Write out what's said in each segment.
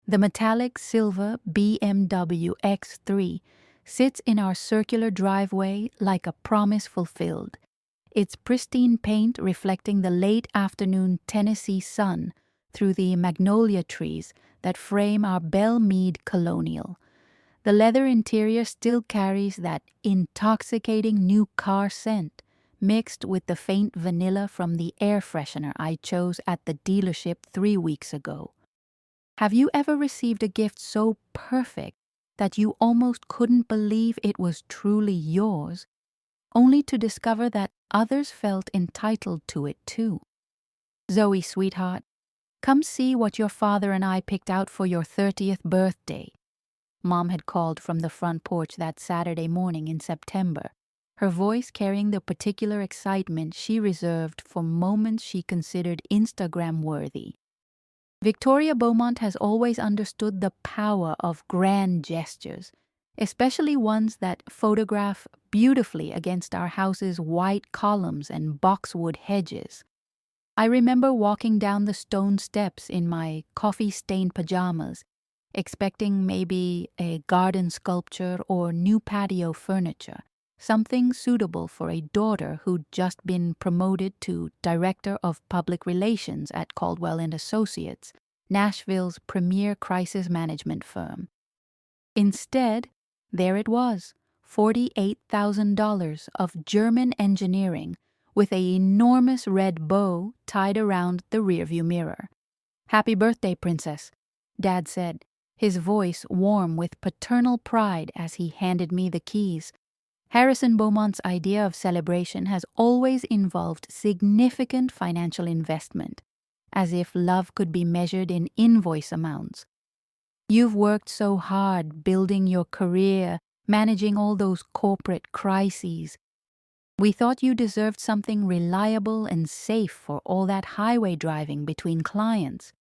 The metallic silver BMW X3 sits in our circular driveway like a promise fulfilled, its pristine paint reflecting the late afternoon Tennessee sun through the magnolia trees that frame our Belle Meade colonial. The leather interior still carries that intoxicating new car scent, mixed with the faint vanilla from the air freshener I chose at the dealership 3 weeks ago. Have you ever received a gift so perfect that you almost couldn't believe it was truly yours, only to discover that others felt entitled to it too? Zoe, sweetheart, come see what your father and I picked out for your 30th birthday. Mom had called from the front porch that Saturday morning in September, her voice carrying the particular excitement she reserved for moments she considered Instagram-worthy. Victoria Beaumont has always understood the power of grand gestures, especially ones that photograph beautifully against our house's white columns and boxwood hedges. I remember walking down the stone steps in my coffee-stained pajamas, expecting maybe a garden sculpture or new patio furniture, something suitable for a daughter who'd just been promoted to Director of Public Relations at Caldwell & Associates, Nashville's premier crisis management firm. Instead, there it was, $48,000 of German engineering with an enormous red bow tied around the rearview mirror. "Happy birthday, Princess," Dad said, his voice warm with paternal pride as he handed me the keys. Harrison Beaumont's idea of celebration has always involved significant financial investment, as if love could be measured in invoice amounts. "You've worked so hard building your career, managing all those corporate crises. We thought you deserved something reliable and safe for all that highway driving between clients."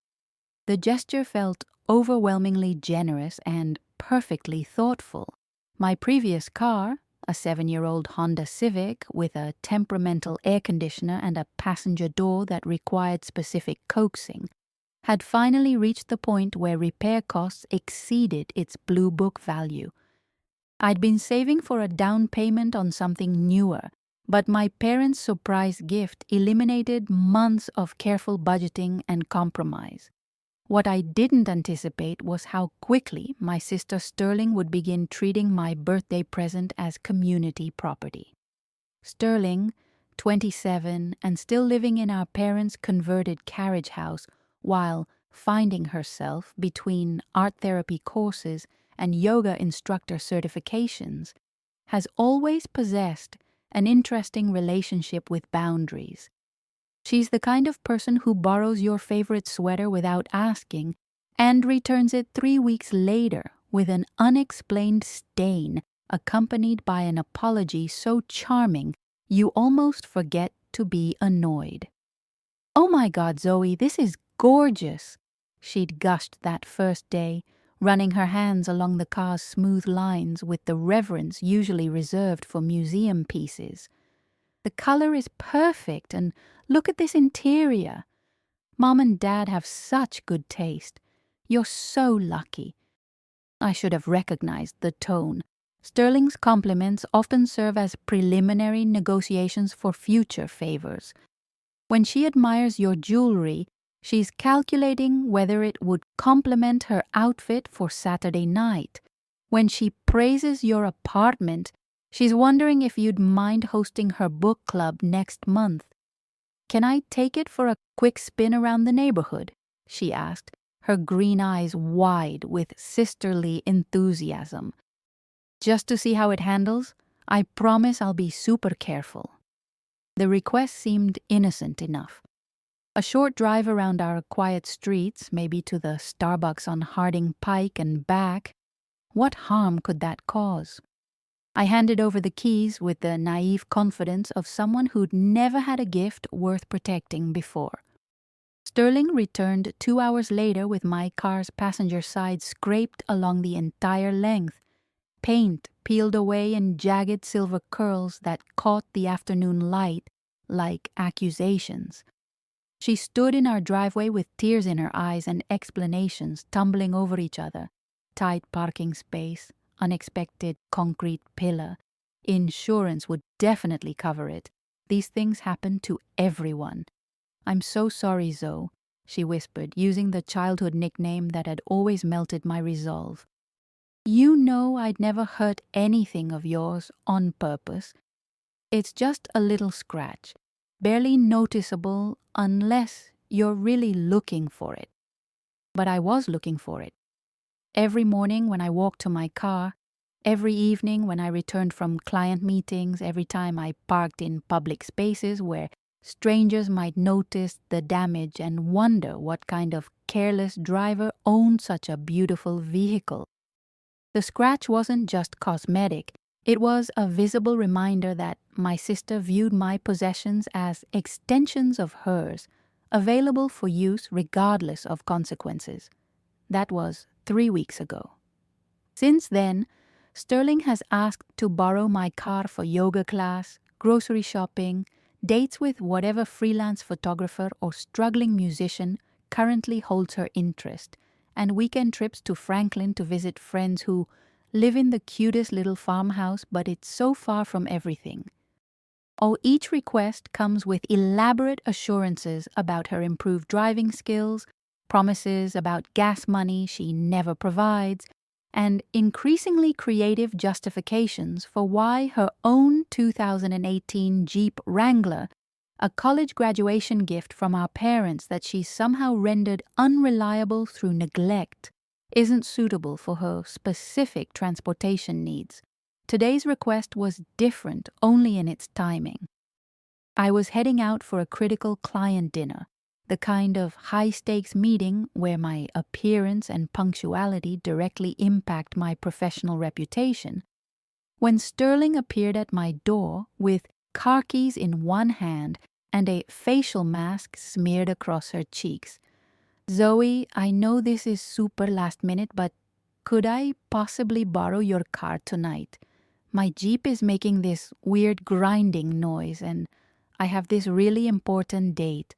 The gesture felt overwhelmingly generous and perfectly thoughtful. My previous car, a 7-year-old Honda Civic with a temperamental air conditioner and a passenger door that required specific coaxing, had finally reached the point where repair costs exceeded its Blue Book value. I'd been saving for a down payment on something newer, but my parents' surprise gift eliminated months of careful budgeting and compromise. What I didn't anticipate was how quickly my sister Sterling would begin treating my birthday present as community property. Sterling, 27 and still living in our parents' converted carriage house while finding herself between art therapy courses and yoga instructor certifications, has always possessed an interesting relationship with boundaries. She's the kind of person who borrows your favorite sweater without asking and returns it 3 weeks later with an unexplained stain accompanied by an apology so charming you almost forget to be annoyed. "Oh my God, Zoe, this is gorgeous," she'd gushed that first day, running her hands along the car's smooth lines with the reverence usually reserved for museum pieces. "The color is perfect, and look at this interior. Mom and Dad have such good taste. You're so lucky." I should have recognized the tone. Sterling's compliments often serve as preliminary negotiations for future favors. When she admires your jewelry, she's calculating whether it would complement her outfit for Saturday night. When she praises your apartment, she's wondering if you'd mind hosting her book club next month. "Can I take it for a quick spin around the neighborhood?" she asked, her green eyes wide with sisterly enthusiasm. "Just to see how it handles? I promise I'll be super careful." The request seemed innocent enough. A short drive around our quiet streets, maybe to the Starbucks on Harding Pike and back, what harm could that cause? I handed over the keys with the naive confidence of someone who'd never had a gift worth protecting before. Sterling returned 2 hours later with my car's passenger side scraped along the entire length, paint peeled away in jagged silver curls that caught the afternoon light like accusations. She stood in our driveway with tears in her eyes and explanations tumbling over each other. Tight parking space, unexpected concrete pillar. Insurance would definitely cover it. These things happen to everyone. I'm so sorry, Zoe, she whispered, using the childhood nickname that had always melted my resolve. You know I'd never hurt anything of yours on purpose. It's just a little scratch, barely noticeable unless you're really looking for it. But I was looking for it. Every morning when I walked to my car, every evening when I returned from client meetings, every time I parked in public spaces where strangers might notice the damage and wonder what kind of careless driver owned such a beautiful vehicle. The scratch wasn't just cosmetic, it was a visible reminder that my sister viewed my possessions as extensions of hers, available for use regardless of consequences. That was 3 weeks ago. Since then, Sterling has asked to borrow my car for yoga class, grocery shopping, dates with whatever freelance photographer or struggling musician currently holds her interest, and weekend trips to Franklin to visit friends who live in the cutest little farmhouse, but it's so far from everything. Oh, each request comes with elaborate assurances about her improved driving skills, promises about gas money she never provides, and increasingly creative justifications for why her own 2018 Jeep Wrangler, a college graduation gift from our parents that she somehow rendered unreliable through neglect, isn't suitable for her specific transportation needs. Today's request was different only in its timing. I was heading out for a critical client dinner, the kind of high-stakes meeting where my appearance and punctuality directly impact my professional reputation, when Sterling appeared at my door with car keys in one hand and a facial mask smeared across her cheeks. Zoe, I know this is super last minute, but could I possibly borrow your car tonight? My Jeep is making this weird grinding noise and I have this really important date.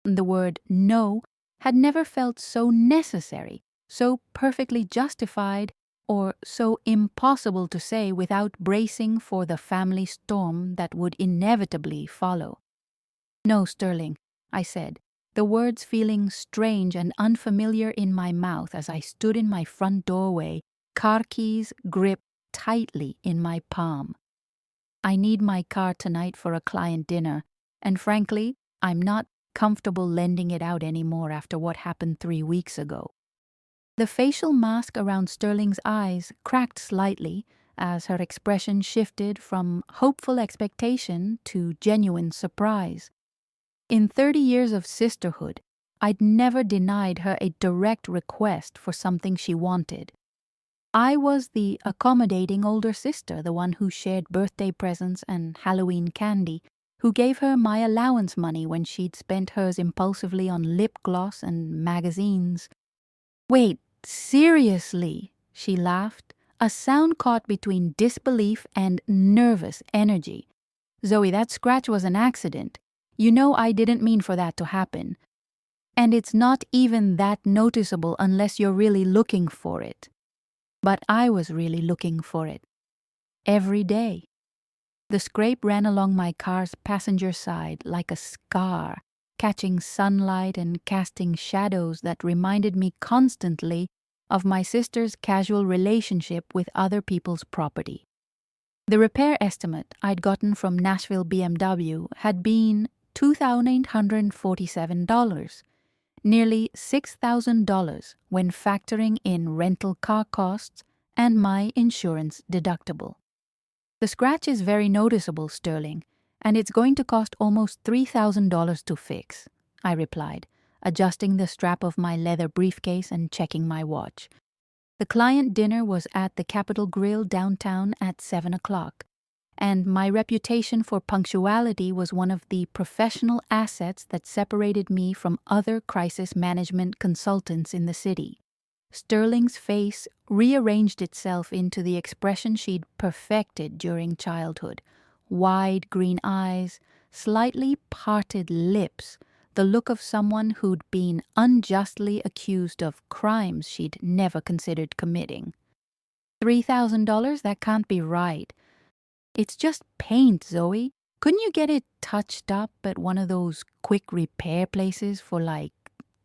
The word no had never felt so necessary, so perfectly justified, or so impossible to say without bracing for the family storm that would inevitably follow. No, Sterling, I said, the words feeling strange and unfamiliar in my mouth as I stood in my front doorway, car keys gripped tightly in my palm. I need my car tonight for a client dinner, and frankly, I'm not comfortable lending it out anymore after what happened 3 weeks ago. The facial mask around Sterling's eyes cracked slightly as her expression shifted from hopeful expectation to genuine surprise. In 30 years of sisterhood, I'd never denied her a direct request for something she wanted. I was the accommodating older sister, the one who shared birthday presents and Halloween candy, who gave her my allowance money when she'd spent hers impulsively on lip gloss and magazines. Wait, seriously? She laughed, a sound caught between disbelief and nervous energy. Zoe, that scratch was an accident. You know I didn't mean for that to happen. And it's not even that noticeable unless you're really looking for it. But I was really looking for it. Every day. The scrape ran along my car's passenger side like a scar, catching sunlight and casting shadows that reminded me constantly of my sister's casual relationship with other people's property. The repair estimate I'd gotten from Nashville BMW had been $2,847, nearly $6,000 when factoring in rental car costs and my insurance deductible. The scratch is very noticeable, Sterling, and it's going to cost almost $3,000 to fix, I replied, adjusting the strap of my leather briefcase and checking my watch. The client dinner was at the Capitol Grill downtown at 7 o'clock, and my reputation for punctuality was one of the professional assets that separated me from other crisis management consultants in the city. Sterling's face rearranged itself into the expression she'd perfected during childhood. Wide green eyes, slightly parted lips, the look of someone who'd been unjustly accused of crimes she'd never considered committing. $3,000? That can't be right. It's just paint, Zoe. Couldn't you get it touched up at one of those quick repair places for like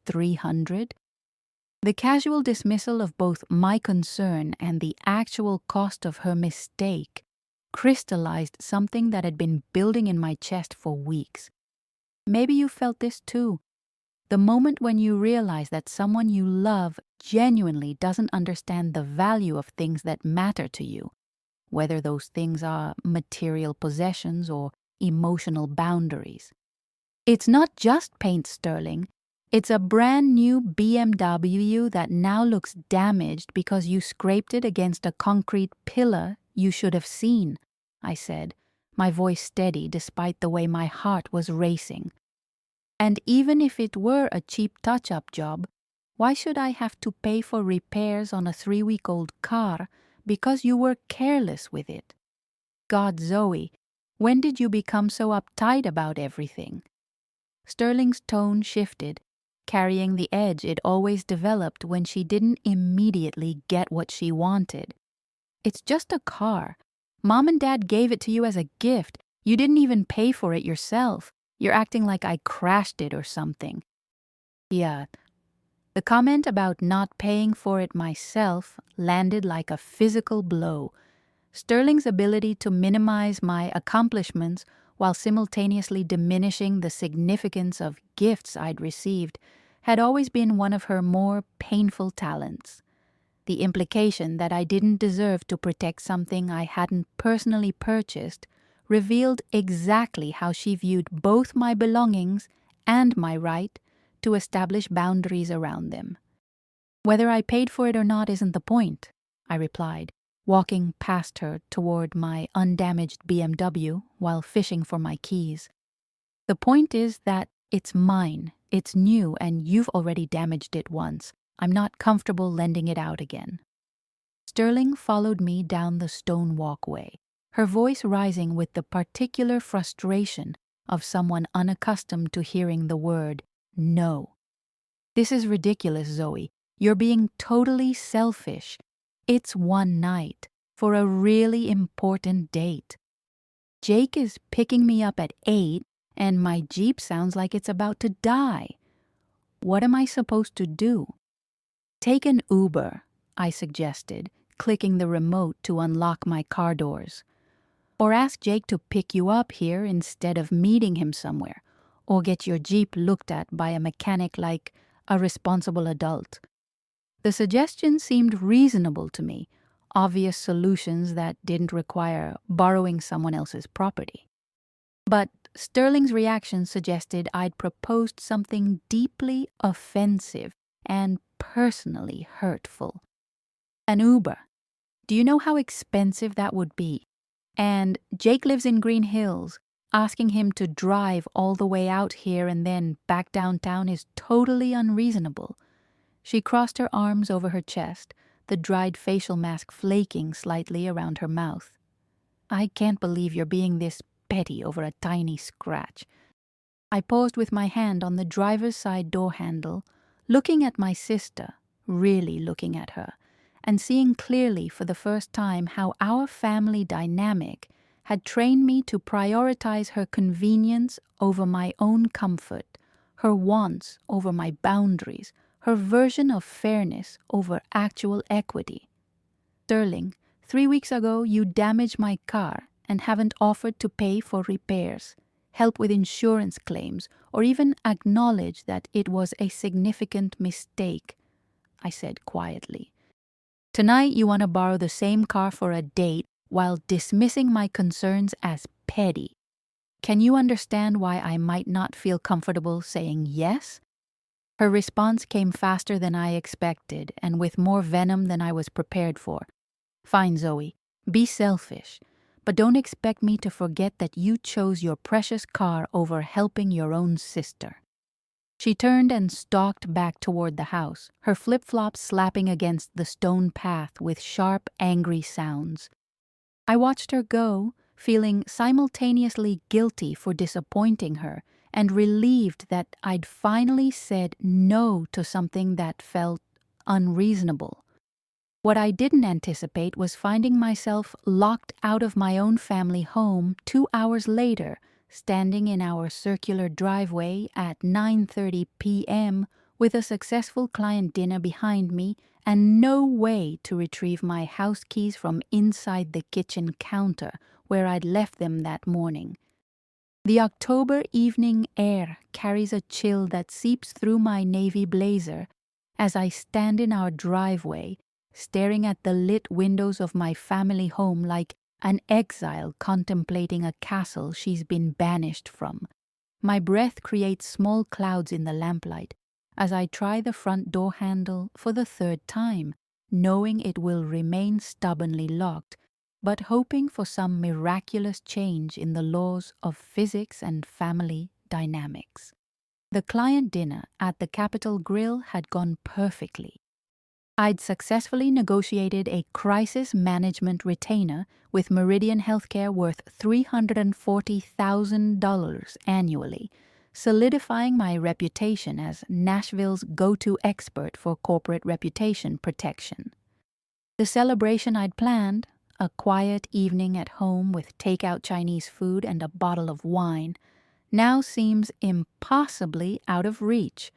$300? The casual dismissal of both my concern and the actual cost of her mistake crystallized something that had been building in my chest for weeks. Maybe you felt this too. The moment when you realize that someone you love genuinely doesn't understand the value of things that matter to you, whether those things are material possessions or emotional boundaries. It's not just paint, Sterling. It's a brand new BMW that now looks damaged because you scraped it against a concrete pillar you should have seen, I said, my voice steady despite the way my heart was racing. And even if it were a cheap touch-up job, why should I have to pay for repairs on a 3-week-old car because you were careless with it? God, Zoe, when did you become so uptight about everything? Sterling's tone shifted, carrying the edge it always developed when she didn't immediately get what she wanted. It's just a car. Mom and Dad gave it to you as a gift. You didn't even pay for it yourself. You're acting like I crashed it or something. Yeah. The comment about not paying for it myself landed like a physical blow. Sterling's ability to minimize my accomplishments while simultaneously diminishing the significance of gifts I'd received had always been one of her more painful talents. The implication that I didn't deserve to protect something I hadn't personally purchased revealed exactly how she viewed both my belongings and my right to establish boundaries around them. Whether I paid for it or not isn't the point, I replied, walking past her toward my undamaged BMW while fishing for my keys. The point is that it's mine, it's new, and you've already damaged it once. I'm not comfortable lending it out again. Sterling followed me down the stone walkway, her voice rising with the particular frustration of someone unaccustomed to hearing the word no. This is ridiculous, Zoe. You're being totally selfish. It's one night for a really important date. Jake is picking me up at 8 and my Jeep sounds like it's about to die. What am I supposed to do? Take an Uber, I suggested, clicking the remote to unlock my car doors. Or ask Jake to pick you up here instead of meeting him somewhere, or get your Jeep looked at by a mechanic like a responsible adult. The suggestion seemed reasonable to me, obvious solutions that didn't require borrowing someone else's property. But Sterling's reaction suggested I'd proposed something deeply offensive and personally hurtful. An Uber. Do you know how expensive that would be? And Jake lives in Green Hills. Asking him to drive all the way out here and then back downtown is totally unreasonable. She crossed her arms over her chest, the dried facial mask flaking slightly around her mouth. I can't believe you're being this petty over a tiny scratch. I paused with my hand on the driver's side door handle, looking at my sister, really looking at her, and seeing clearly for the first time how our family dynamic had trained me to prioritize her convenience over my own comfort, her wants over my boundaries, her version of fairness over actual equity. Sterling, 3 weeks ago you damaged my car and haven't offered to pay for repairs, help with insurance claims, or even acknowledge that it was a significant mistake, I said quietly. Tonight you want to borrow the same car for a date while dismissing my concerns as petty. Can you understand why I might not feel comfortable saying yes? Her response came faster than I expected and with more venom than I was prepared for. Fine, Zoe. Be selfish. But don't expect me to forget that you chose your precious car over helping your own sister. She turned and stalked back toward the house, her flip-flops slapping against the stone path with sharp, angry sounds. I watched her go, feeling simultaneously guilty for disappointing her and relieved that I'd finally said no to something that felt unreasonable. What I didn't anticipate was finding myself locked out of my own family home 2 hours later, standing in our circular driveway at 9:30 p.m. with a successful client dinner behind me and no way to retrieve my house keys from inside the kitchen counter where I'd left them that morning. The October evening air carries a chill that seeps through my navy blazer as I stand in our driveway, staring at the lit windows of my family home like an exile contemplating a castle she's been banished from. My breath creates small clouds in the lamplight as I try the front door handle for the third time, knowing it will remain stubbornly locked, but hoping for some miraculous change in the laws of physics and family dynamics. The client dinner at the Capitol Grill had gone perfectly. I'd successfully negotiated a crisis management retainer with Meridian Healthcare worth $340,000 annually, solidifying my reputation as Nashville's go-to expert for corporate reputation protection. The celebration I'd planned, a quiet evening at home with takeout Chinese food and a bottle of wine, now seems impossibly out of reach.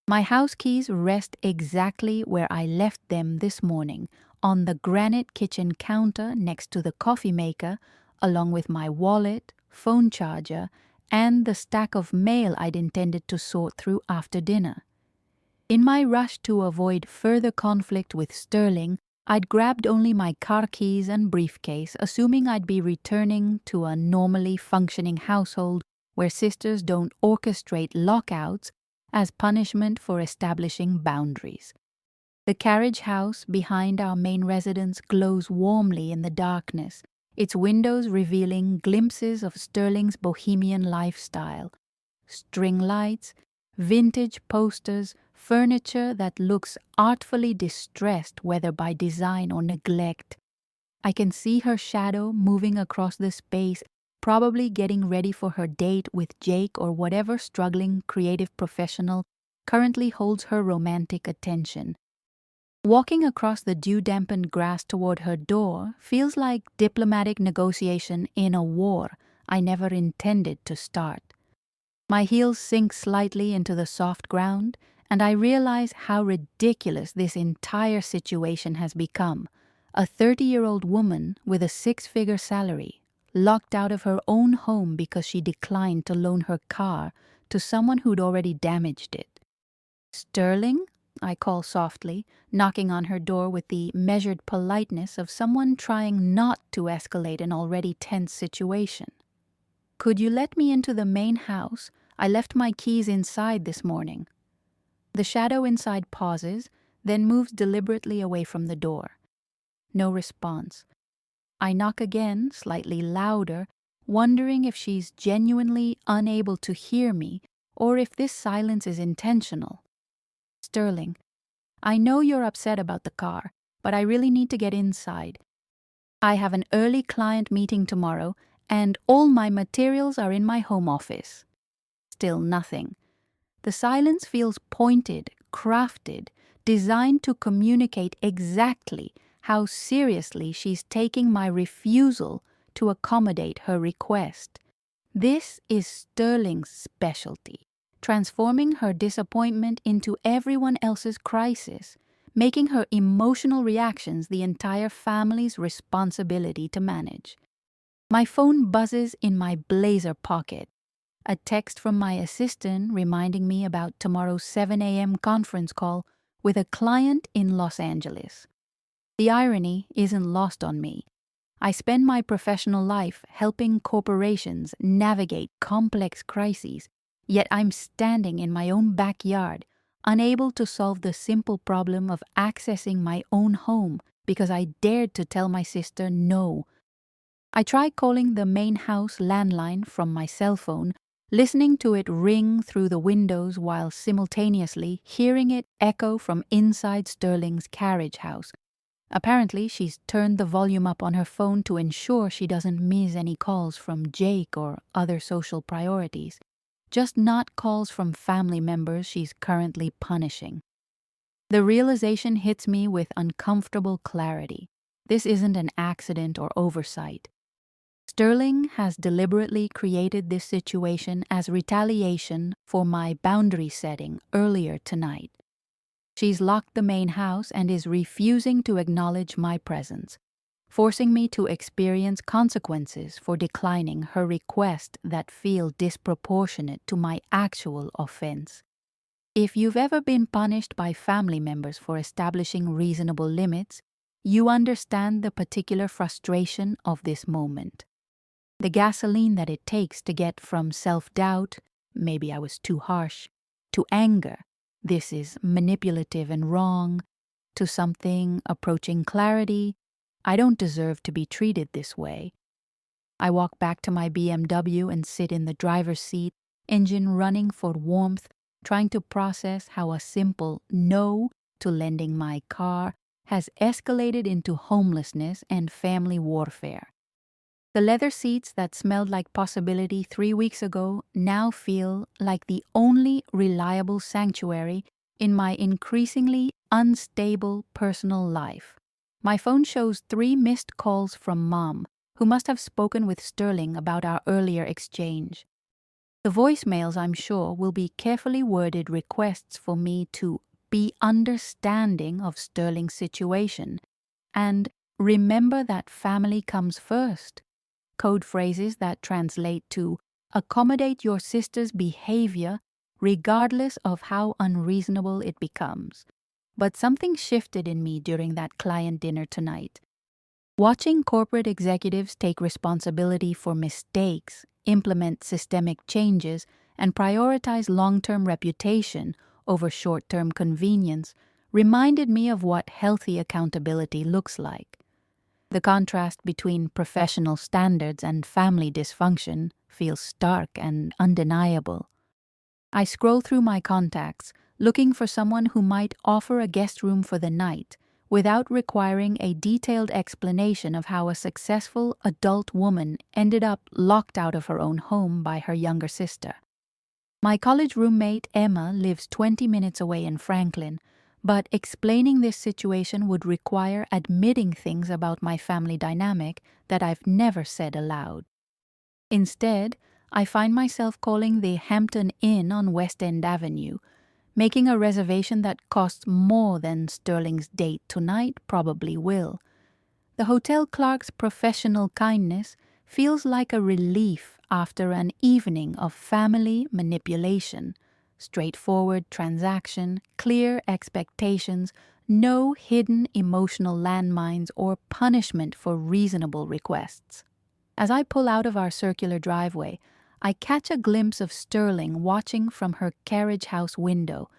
My house keys rest exactly where I left them this morning, on the granite kitchen counter next to the coffee maker, along with my wallet, phone charger, and the stack of mail I'd intended to sort through after dinner. In my rush to avoid further conflict with Sterling, I'd grabbed only my car keys and briefcase, assuming I'd be returning to a normally functioning household where sisters don't orchestrate lockouts as punishment for establishing boundaries. The carriage house behind our main residence glows warmly in the darkness, its windows revealing glimpses of Sterling's bohemian lifestyle. String lights, vintage posters, furniture that looks artfully distressed whether by design or neglect. I can see her shadow moving across the space, probably getting ready for her date with Jake or whatever struggling creative professional currently holds her romantic attention. Walking across the dew-dampened grass toward her door feels like diplomatic negotiation in a war I never intended to start. My heels sink slightly into the soft ground, and I realize how ridiculous this entire situation has become. A 30-year-old woman with a 6-figure salary, locked out of her own home because she declined to loan her car to someone who'd already damaged it. "Sterling?" I call softly, knocking on her door with the measured politeness of someone trying not to escalate an already tense situation. "Could you let me into the main house? I left my keys inside this morning." The shadow inside pauses, then moves deliberately away from the door. No response. I knock again, slightly louder, wondering if she's genuinely unable to hear me or if this silence is intentional. "Sterling, I know you're upset about the car, but I really need to get inside. I have an early client meeting tomorrow, and all my materials are in my home office." Still nothing. The silence feels pointed, crafted, designed to communicate exactly how seriously she's taking my refusal to accommodate her request. This is Sterling's specialty, transforming her disappointment into everyone else's crisis, making her emotional reactions the entire family's responsibility to manage. My phone buzzes in my blazer pocket, a text from my assistant reminding me about tomorrow's 7 a.m. conference call with a client in Los Angeles. The irony isn't lost on me. I spend my professional life helping corporations navigate complex crises, yet I'm standing in my own backyard, unable to solve the simple problem of accessing my own home because I dared to tell my sister no. I try calling the main house landline from my cell phone, listening to it ring through the windows while simultaneously hearing it echo from inside Sterling's carriage house. Apparently, she's turned the volume up on her phone to ensure she doesn't miss any calls from Jake or other social priorities. just not calls from family members she's currently punishing. The realization hits me with uncomfortable clarity. This isn't an accident or oversight. Sterling has deliberately created this situation as retaliation for my boundary setting earlier tonight. She's locked the main house and is refusing to acknowledge my presence, forcing me to experience consequences for declining her request that feel disproportionate to my actual offense. If you've ever been punished by family members for establishing reasonable limits, you understand the particular frustration of this moment. The gasoline that it takes to get from self-doubt, maybe I was too harsh, to anger, this is manipulative and wrong, to something approaching clarity, I don't deserve to be treated this way. I walk back to my BMW and sit in the driver's seat, engine running for warmth, trying to process how a simple no to lending my car has escalated into homelessness and family warfare. The leather seats that smelled like possibility 3 weeks ago now feel like the only reliable sanctuary in my increasingly unstable personal life. My phone shows 3 missed calls from Mom, who must have spoken with Sterling about our earlier exchange. The voicemails, I'm sure, will be carefully worded requests for me to be understanding of Sterling's situation and remember that family comes first. Code phrases that translate to accommodate your sister's behavior regardless of how unreasonable it becomes. But something shifted in me during that client dinner tonight. Watching corporate executives take responsibility for mistakes, implement systemic changes, and prioritize long-term reputation over short-term convenience reminded me of what healthy accountability looks like. The contrast between professional standards and family dysfunction feels stark and undeniable. I scroll through my contacts, looking for someone who might offer a guest room for the night without requiring a detailed explanation of how a successful adult woman ended up locked out of her own home by her younger sister. My college roommate Emma lives 20 minutes away in Franklin, but explaining this situation would require admitting things about my family dynamic that I've never said aloud. Instead, I find myself calling the Hampton Inn on West End Avenue, making a reservation that costs more than Sterling's date tonight probably will. The hotel clerk's professional kindness feels like a relief after an evening of family manipulation. Straightforward transaction, clear expectations, no hidden emotional landmines or punishment for reasonable requests. As I pull out of our circular driveway, I catch a glimpse of Sterling watching from her carriage house window.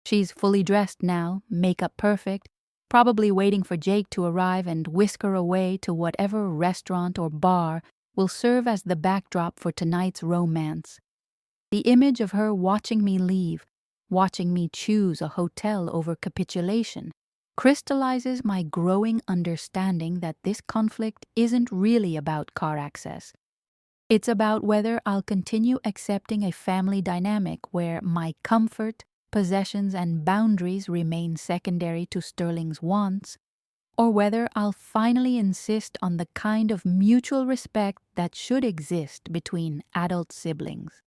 She's fully dressed now, makeup perfect, probably waiting for Jake to arrive and whisk her away to whatever restaurant or bar will serve as the backdrop for tonight's romance. The image of her watching me leave, watching me choose a hotel over capitulation, crystallizes my growing understanding that this conflict isn't really about car access. It's about whether I'll continue accepting a family dynamic where my comfort, possessions, and boundaries remain secondary to Sterling's wants, or whether I'll finally insist on the kind of mutual respect that should exist between adult siblings.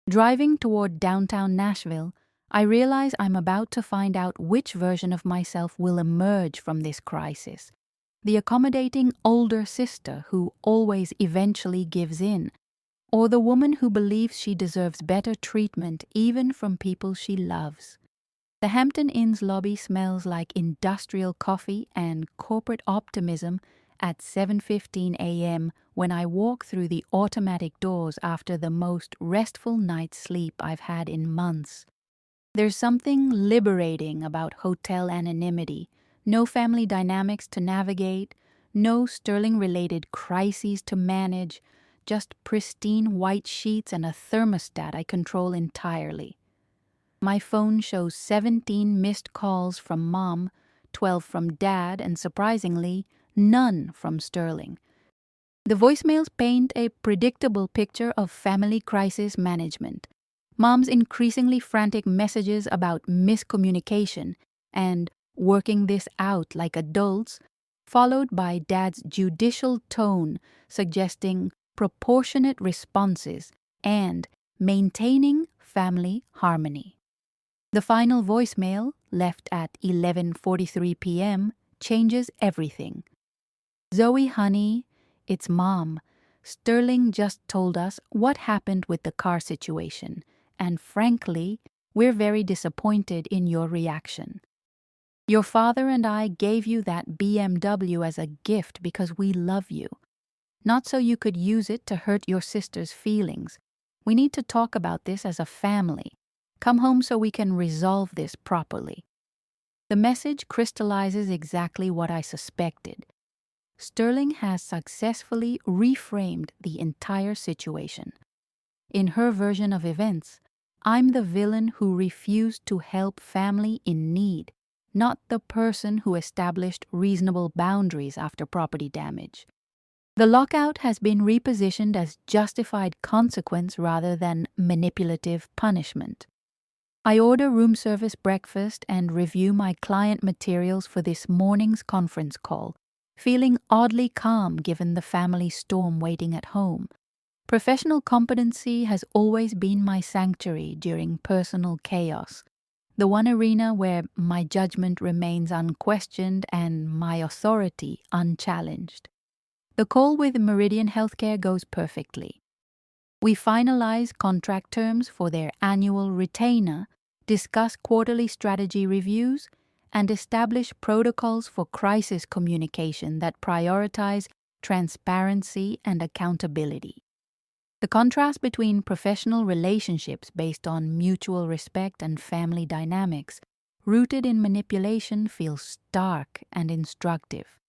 Driving toward downtown Nashville, I realize I'm about to find out which version of myself will emerge from this crisis. The accommodating older sister who always eventually gives in, or the woman who believes she deserves better treatment even from people she loves. The Hampton Inn's lobby smells like industrial coffee and corporate optimism at 7:15 a.m. when I walk through the automatic doors after the most restful night's sleep I've had in months. There's something liberating about hotel anonymity, no family dynamics to navigate, no Sterling-related crises to manage, just pristine white sheets and a thermostat I control entirely. My phone shows 17 missed calls from Mom, 12 from Dad, and surprisingly, none from Sterling. The voicemails paint a predictable picture of family crisis management. Mom's increasingly frantic messages about miscommunication and working this out like adults, followed by Dad's judicial tone suggesting proportionate responses and maintaining family harmony. The final voicemail, left at 11:43 p.m., changes everything. "Zoe, honey, it's Mom. Sterling just told us what happened with the car situation, and frankly, we're very disappointed in your reaction. Your father and I gave you that BMW as a gift because we love you, not so you could use it to hurt your sister's feelings. We need to talk about this as a family. Come home so we can resolve this properly." The message crystallizes exactly what I suspected. Sterling has successfully reframed the entire situation. In her version of events, I'm the villain who refused to help family in need, not the person who established reasonable boundaries after property damage. The lockout has been repositioned as justified consequence rather than manipulative punishment. I order room service breakfast and review my client materials for this morning's conference call, feeling oddly calm given the family storm waiting at home. Professional competency has always been my sanctuary during personal chaos, the one arena where my judgment remains unquestioned and my authority unchallenged. The call with Meridian Healthcare goes perfectly. We finalize contract terms for their annual retainer, discuss quarterly strategy reviews, and establish protocols for crisis communication that prioritize transparency and accountability. The contrast between professional relationships based on mutual respect and family dynamics, rooted in manipulation, feels stark and instructive.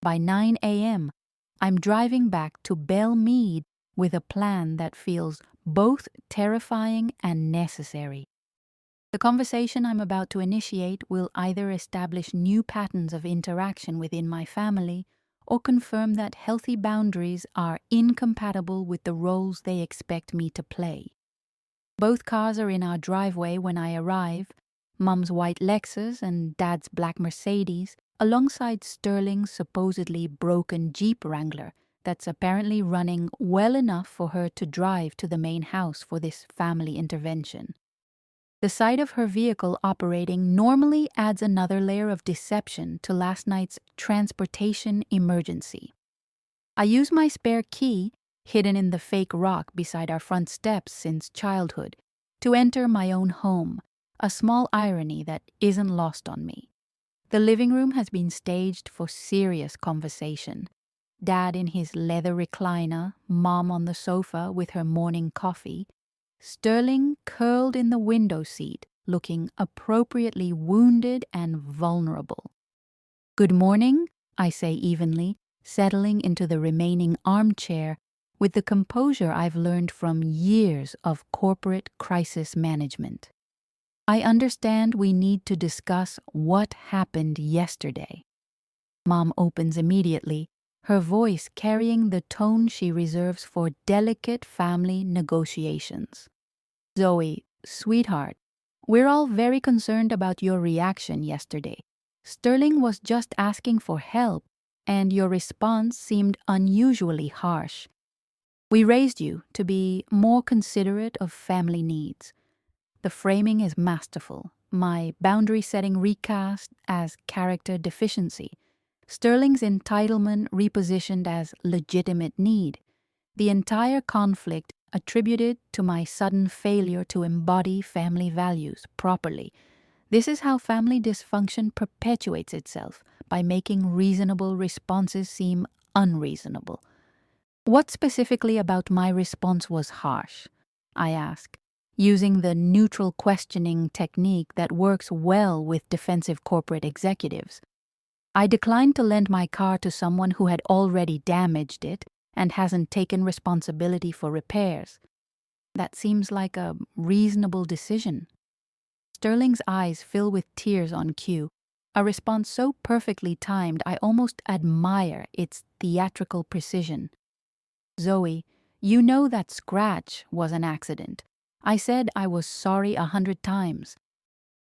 By 9 a.m., I'm driving back to Belle Meade with a plan that feels both terrifying and necessary. The conversation I'm about to initiate will either establish new patterns of interaction within my family or confirm that healthy boundaries are incompatible with the roles they expect me to play. Both cars are in our driveway when I arrive, Mum's white Lexus and Dad's black Mercedes, alongside Sterling's supposedly broken Jeep Wrangler that's apparently running well enough for her to drive to the main house for this family intervention. The sight of her vehicle operating normally adds another layer of deception to last night's transportation emergency. I use my spare key, hidden in the fake rock beside our front steps since childhood, to enter my own home, a small irony that isn't lost on me. The living room has been staged for serious conversation. Dad in his leather recliner, Mom on the sofa with her morning coffee, Sterling curled in the window seat, looking appropriately wounded and vulnerable. "Good morning," I say evenly, settling into the remaining armchair with the composure I've learned from years of corporate crisis management. "I understand we need to discuss what happened yesterday." Mom opens immediately, her voice carrying the tone she reserves for delicate family negotiations. "Zoe, sweetheart, we're all very concerned about your reaction yesterday. Sterling was just asking for help, and your response seemed unusually harsh. We raised you to be more considerate of family needs." The framing is masterful, my boundary setting recast as character deficiency, Sterling's entitlement repositioned as legitimate need, the entire conflict attributed to my sudden failure to embody family values properly. This is how family dysfunction perpetuates itself, by making reasonable responses seem unreasonable. "What specifically about my response was harsh?" I ask, using the neutral questioning technique that works well with defensive corporate executives. I declined to lend my car to someone who had already damaged it and hasn't taken responsibility for repairs. That seems like a reasonable decision. Sterling's eyes fill with tears on cue, a response so perfectly timed I almost admire its theatrical precision. Zoe, you know that scratch was an accident. I said I was sorry 100 times.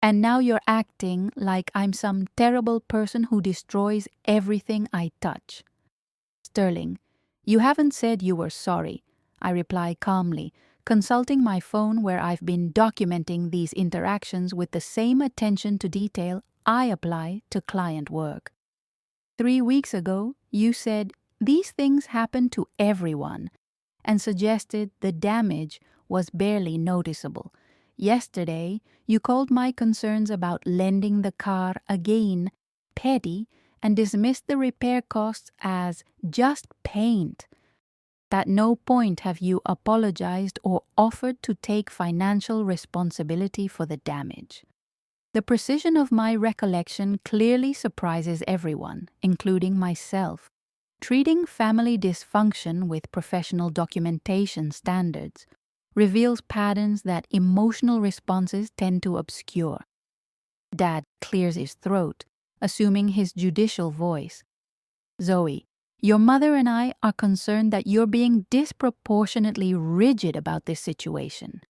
And now you're acting like I'm some terrible person who destroys everything I touch. Sterling, you haven't said you were sorry, I reply calmly, consulting my phone where I've been documenting these interactions with the same attention to detail I apply to client work. 3 weeks ago, you said these things happen to everyone and suggested the damage was barely noticeable. Yesterday, you called my concerns about lending the car again petty and dismissed the repair costs as just paint. At no point have you apologized or offered to take financial responsibility for the damage. The precision of my recollection clearly surprises everyone, including myself. Treating family dysfunction with professional documentation standards reveals patterns that emotional responses tend to obscure. Dad clears his throat, assuming his judicial voice. Zoe, your mother and I are concerned that you're being disproportionately rigid about this situation.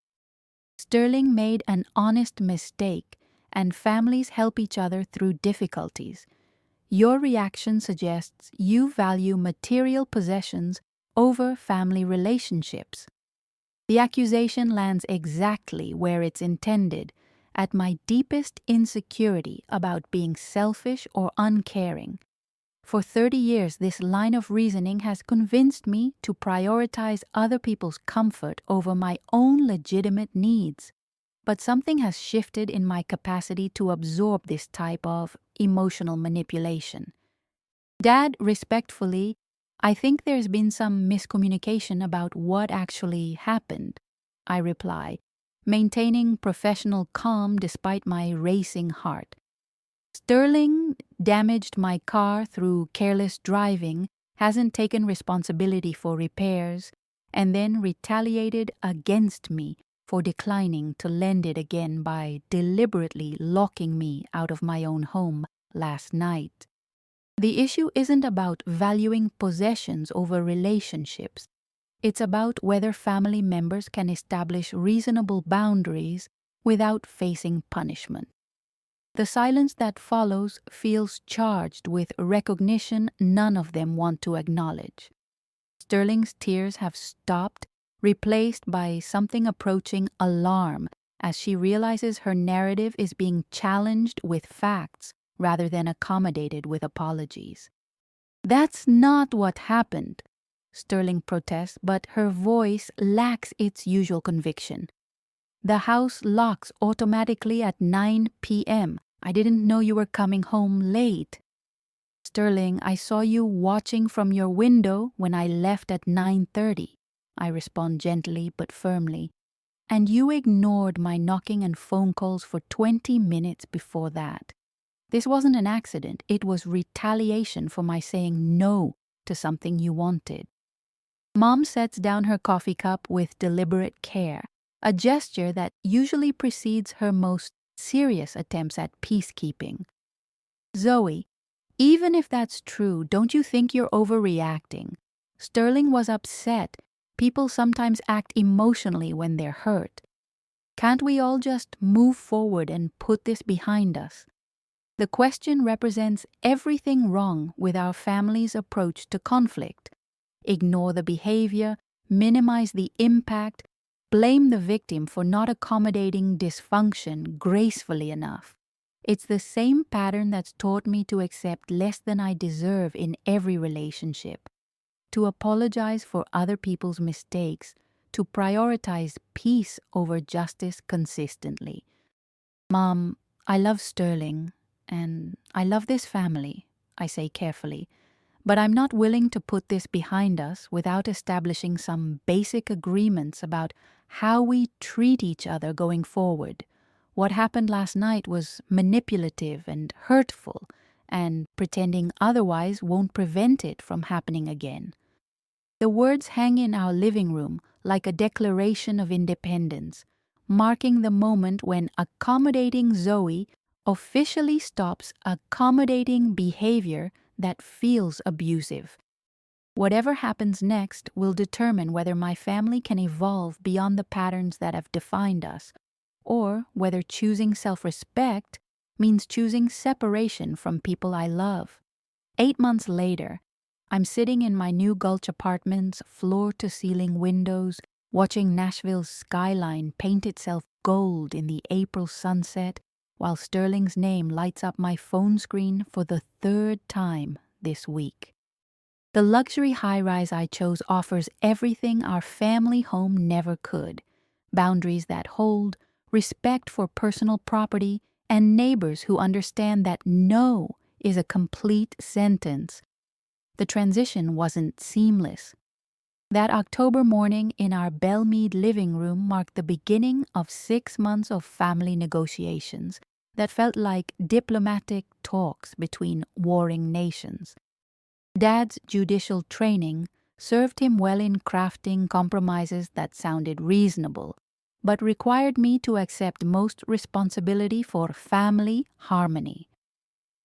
Sterling made an honest mistake, and families help each other through difficulties. Your reaction suggests you value material possessions over family relationships. The accusation lands exactly where it's intended, at my deepest insecurity about being selfish or uncaring. For 30 years, this line of reasoning has convinced me to prioritize other people's comfort over my own legitimate needs. But something has shifted in my capacity to absorb this type of emotional manipulation. Dad, respectfully, I think there's been some miscommunication about what actually happened, I reply, maintaining professional calm despite my racing heart. Sterling damaged my car through careless driving, hasn't taken responsibility for repairs, and then retaliated against me for declining to lend it again by deliberately locking me out of my own home last night. The issue isn't about valuing possessions over relationships. It's about whether family members can establish reasonable boundaries without facing punishment. The silence that follows feels charged with recognition none of them want to acknowledge. Sterling's tears have stopped, replaced by something approaching alarm as she realizes her narrative is being challenged with facts rather than accommodated with apologies. That's not what happened, Sterling protests, but her voice lacks its usual conviction. The house locks automatically at 9 p.m. I didn't know you were coming home late. Sterling, I saw you watching from your window when I left at 9:30. I respond gently but firmly. And you ignored my knocking and phone calls for 20 minutes before that. This wasn't an accident. It was retaliation for my saying no to something you wanted. Mom sets down her coffee cup with deliberate care, a gesture that usually precedes her most serious attempts at peacekeeping. Zoe, even if that's true, don't you think you're overreacting? Sterling was upset. People sometimes act emotionally when they're hurt. Can't we all just move forward and put this behind us? The question represents everything wrong with our family's approach to conflict. Ignore the behavior, minimize the impact, blame the victim for not accommodating dysfunction gracefully enough. It's the same pattern that's taught me to accept less than I deserve in every relationship, to apologize for other people's mistakes, to prioritize peace over justice consistently. Mom, I love Sterling, and I love this family, I say carefully, but I'm not willing to put this behind us without establishing some basic agreements about how we treat each other going forward. What happened last night was manipulative and hurtful, and pretending otherwise won't prevent it from happening again. The words hang in our living room like a declaration of independence, marking the moment when accommodating Zoe officially stops accommodating behavior that feels abusive. Whatever happens next will determine whether my family can evolve beyond the patterns that have defined us, or whether choosing self-respect means choosing separation from people I love. 8 months later, I'm sitting in my new Gulch apartment's floor-to-ceiling windows, watching Nashville's skyline paint itself gold in the April sunset, while Sterling's name lights up my phone screen for the 3rd time this week. The luxury high-rise I chose offers everything our family home never could: boundaries that hold, respect for personal property, and neighbors who understand that no is a complete sentence. The transition wasn't seamless. That October morning in our Belmead living room marked the beginning of 6 months of family negotiations that felt like diplomatic talks between warring nations. Dad's judicial training served him well in crafting compromises that sounded reasonable, but required me to accept most responsibility for family harmony.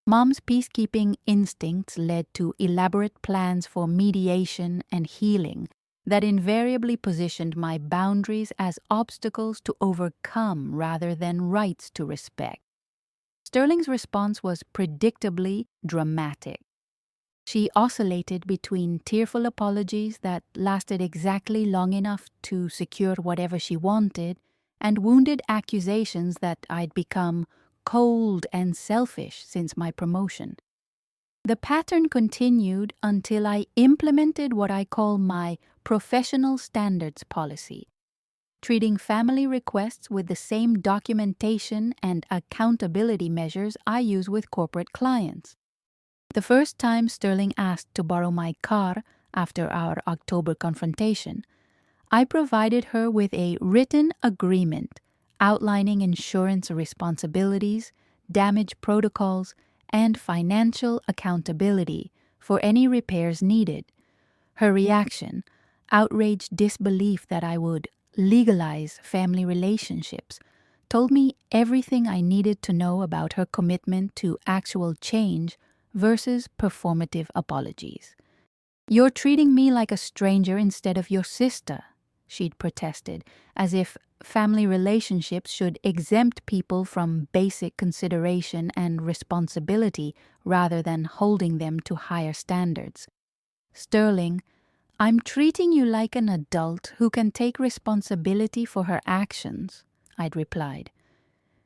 Mom's peacekeeping instincts led to elaborate plans for mediation and healing that invariably positioned my boundaries as obstacles to overcome rather than rights to respect. Sterling's response was predictably dramatic. She oscillated between tearful apologies that lasted exactly long enough to secure whatever she wanted, and wounded accusations that I'd become cold and selfish since my promotion. The pattern continued until I implemented what I call my professional standards policy, treating family requests with the same documentation and accountability measures I use with corporate clients. The first time Sterling asked to borrow my car after our October confrontation, I provided her with a written agreement outlining insurance responsibilities, damage protocols, and financial accountability for any repairs needed. Her reaction, outraged disbelief that I would legalize family relationships, told me everything I needed to know about her commitment to actual change versus performative apologies. "You're treating me like a stranger instead of your sister," she'd protested, as if family relationships should exempt people from basic consideration and responsibility rather than holding them to higher standards. "Sterling, I'm treating you like an adult who can take responsibility for her actions," I'd replied.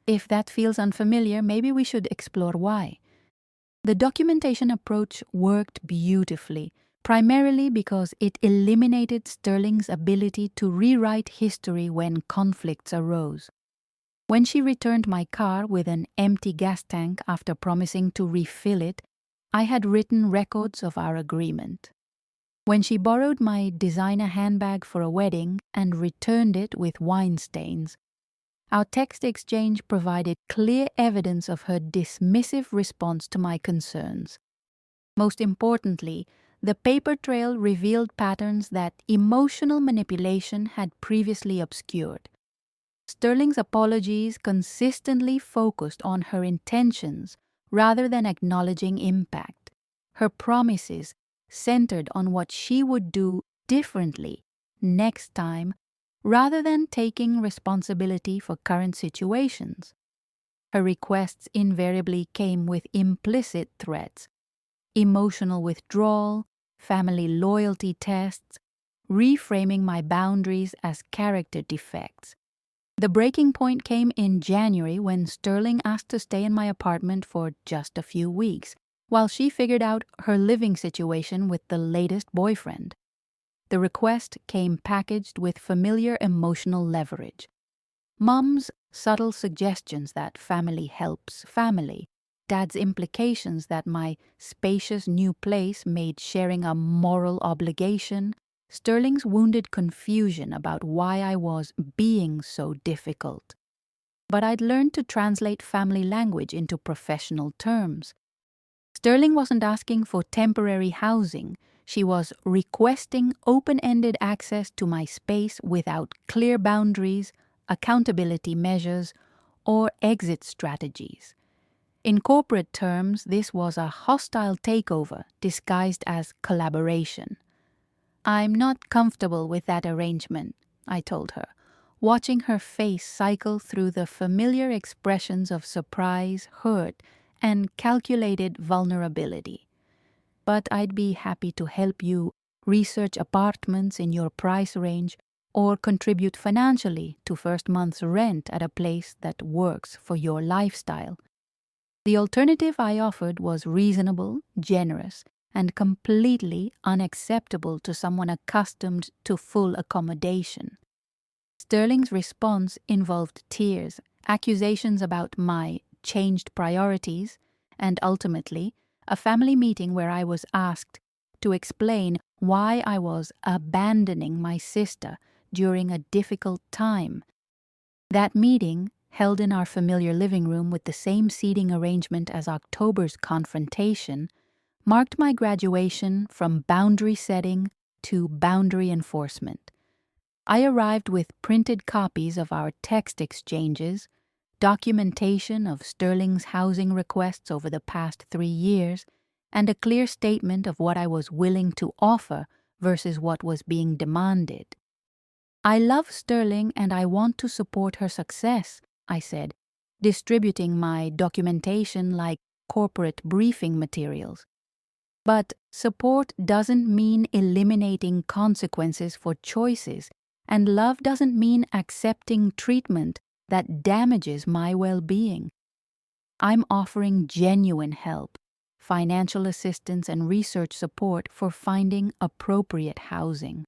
"If that feels unfamiliar, maybe we should explore why." The documentation approach worked beautifully, primarily because it eliminated Sterling's ability to rewrite history when conflicts arose. When she returned my car with an empty gas tank after promising to refill it, I had written records of our agreement. When she borrowed my designer handbag for a wedding and returned it with wine stains, our text exchange provided clear evidence of her dismissive response to my concerns. Most importantly, the paper trail revealed patterns that emotional manipulation had previously obscured. Sterling's apologies consistently focused on her intentions rather than acknowledging impact. Her promises centered on what she would do differently next time rather than taking responsibility for current situations. Her requests invariably came with implicit threats: emotional withdrawal, family loyalty tests, reframing my boundaries as character defects. The breaking point came in January when Sterling asked to stay in my apartment for just a few weeks, while she figured out her living situation with the latest boyfriend. The request came packaged with familiar emotional leverage. Mom's subtle suggestions that family helps family, Dad's implications that my spacious new place made sharing a moral obligation, Sterling's wounded confusion about why I was being so difficult. But I'd learned to translate family language into professional terms. Sterling wasn't asking for temporary housing. She was requesting open-ended access to my space without clear boundaries, accountability measures, or exit strategies. In corporate terms, this was a hostile takeover disguised as collaboration. I'm not comfortable with that arrangement, I told her, watching her face cycle through the familiar expressions of surprise, hurt, and calculated vulnerability. But I'd be happy to help you research apartments in your price range or contribute financially to first month's rent at a place that works for your lifestyle. The alternative I offered was reasonable, generous, and completely unacceptable to someone accustomed to full accommodation. Sterling's response involved tears, accusations about my changed priorities, and ultimately, a family meeting where I was asked to explain why I was abandoning my sister during a difficult time. That meeting, held in our familiar living room with the same seating arrangement as October's confrontation, marked my graduation from boundary setting to boundary enforcement. I arrived with printed copies of our text exchanges, documentation of Sterling's housing requests over the past 3 years, and a clear statement of what I was willing to offer versus what was being demanded. I love Sterling and I want to support her success, I said, distributing my documentation like corporate briefing materials. But support doesn't mean eliminating consequences for choices, and love doesn't mean accepting treatment that damages my well-being. I'm offering genuine help, financial assistance, and research support for finding appropriate housing.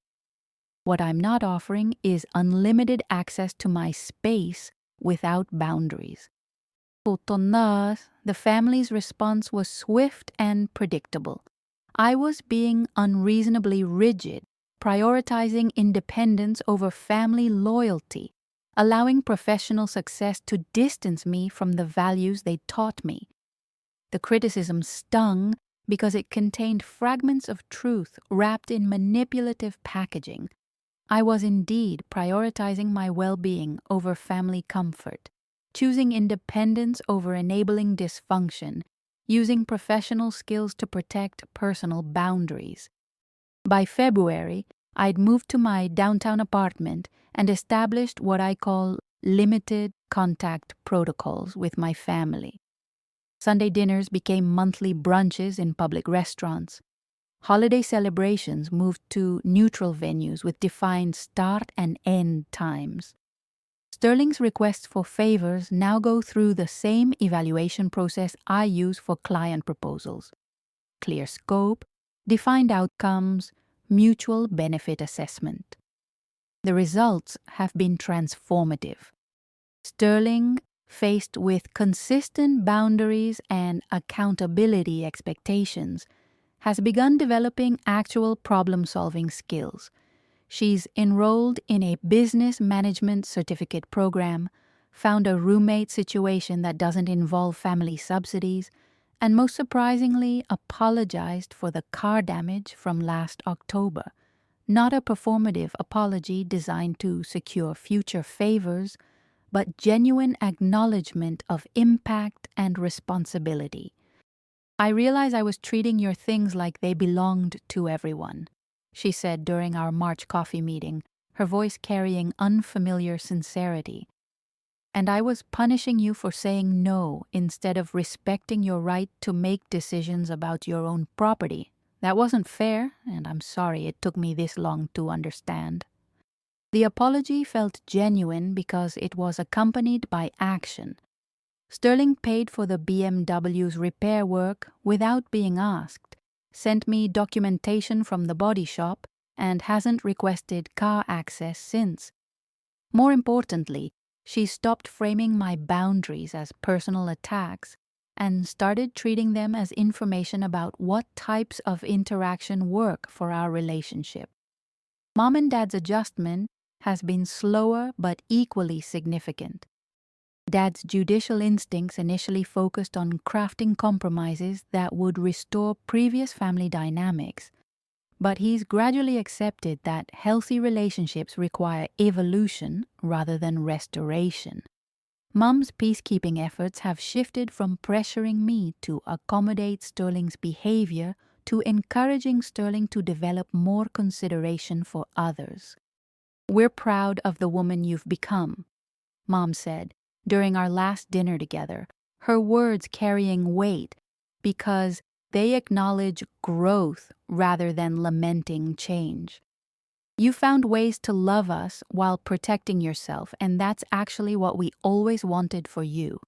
What I'm not offering is unlimited access to my space without boundaries. The family's response was swift and predictable. I was being unreasonably rigid, prioritizing independence over family loyalty, allowing professional success to distance me from the values they taught me. The criticism stung because it contained fragments of truth wrapped in manipulative packaging. I was indeed prioritizing my well-being over family comfort, choosing independence over enabling dysfunction, using professional skills to protect personal boundaries. By February, I'd moved to my downtown apartment and established what I call limited contact protocols with my family. Sunday dinners became monthly brunches in public restaurants. Holiday celebrations moved to neutral venues with defined start and end times. Sterling's requests for favors now go through the same evaluation process I use for client proposals. Clear scope, defined outcomes, mutual benefit assessment. The results have been transformative. Sterling, faced with consistent boundaries and accountability expectations, has begun developing actual problem-solving skills. She's enrolled in a business management certificate program, found a roommate situation that doesn't involve family subsidies, and most surprisingly apologized for the car damage from last October. Not a performative apology designed to secure future favors, but genuine acknowledgement of impact and responsibility. I realize I was treating your things like they belonged to everyone, she said during our March coffee meeting, her voice carrying unfamiliar sincerity. And I was punishing you for saying no instead of respecting your right to make decisions about your own property. That wasn't fair, and I'm sorry it took me this long to understand. The apology felt genuine because it was accompanied by action. Sterling paid for the BMW's repair work without being asked, sent me documentation from the body shop, and hasn't requested car access since. More importantly, she stopped framing my boundaries as personal attacks and started treating them as information about what types of interaction work for our relationship. Mom and Dad's adjustment has been slower but equally significant. Dad's judicial instincts initially focused on crafting compromises that would restore previous family dynamics, but he's gradually accepted that healthy relationships require evolution rather than restoration. Mom's peacekeeping efforts have shifted from pressuring me to accommodate Sterling's behavior to encouraging Sterling to develop more consideration for others. "We're proud of the woman you've become," Mom said during our last dinner together, her words carrying weight because they acknowledge growth rather than lamenting change. "You found ways to love us while protecting yourself, and that's actually what we always wanted for you,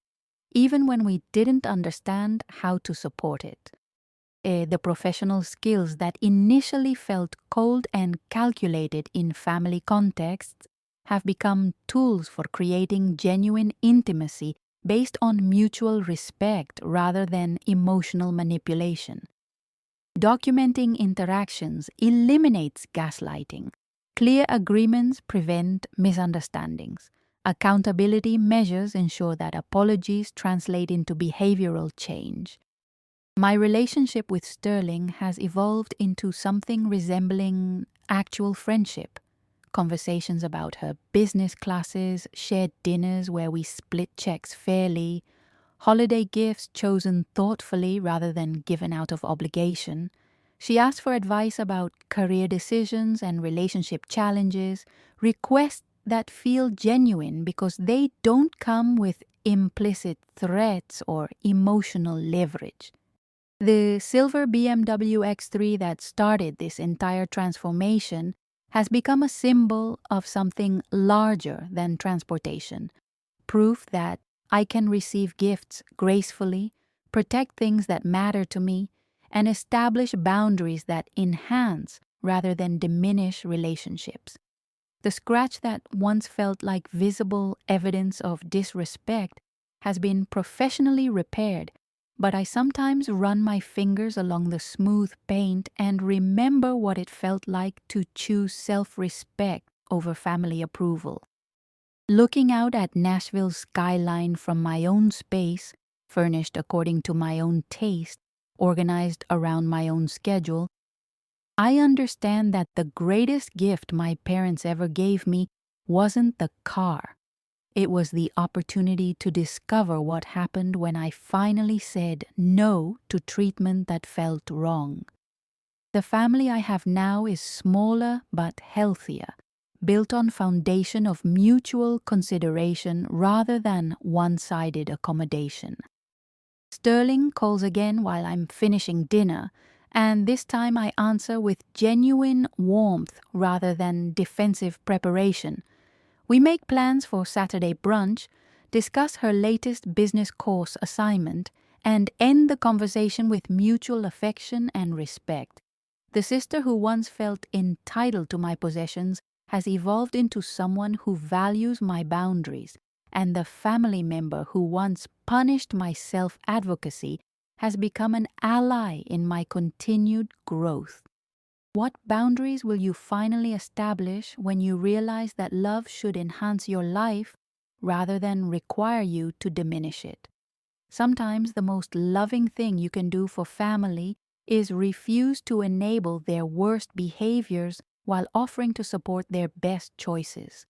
even when we didn't understand how to support it." The professional skills that initially felt cold and calculated in family contexts have become tools for creating genuine intimacy based on mutual respect rather than emotional manipulation. Documenting interactions eliminates gaslighting. Clear agreements prevent misunderstandings. Accountability measures ensure that apologies translate into behavioral change. My relationship with Sterling has evolved into something resembling actual friendship. Conversations about her business classes, shared dinners where we split checks fairly, holiday gifts chosen thoughtfully rather than given out of obligation. She asks for advice about career decisions and relationship challenges, requests that feel genuine because they don't come with implicit threats or emotional leverage. The silver BMW X3 that started this entire transformation has become a symbol of something larger than transportation, proof that I can receive gifts gracefully, protect things that matter to me, and establish boundaries that enhance rather than diminish relationships. The scratch that once felt like visible evidence of disrespect has been professionally repaired, but I sometimes run my fingers along the smooth paint and remember what it felt like to choose self-respect over family approval. Looking out at Nashville's skyline from my own space, furnished according to my own taste, organized around my own schedule, I understand that the greatest gift my parents ever gave me wasn't the car. It was the opportunity to discover what happened when I finally said no to treatment that felt wrong. The family I have now is smaller but healthier, built on foundation of mutual consideration rather than one-sided accommodation. Sterling calls again while I'm finishing dinner, and this time I answer with genuine warmth rather than defensive preparation. We make plans for Saturday brunch, discuss her latest business course assignment, and end the conversation with mutual affection and respect. The sister who once felt entitled to my possessions has evolved into someone who values my boundaries, and the family member who once punished my self-advocacy has become an ally in my continued growth. What boundaries will you finally establish when you realize that love should enhance your life rather than require you to diminish it? Sometimes the most loving thing you can do for family is refuse to enable their worst behaviors while offering to support their best choices.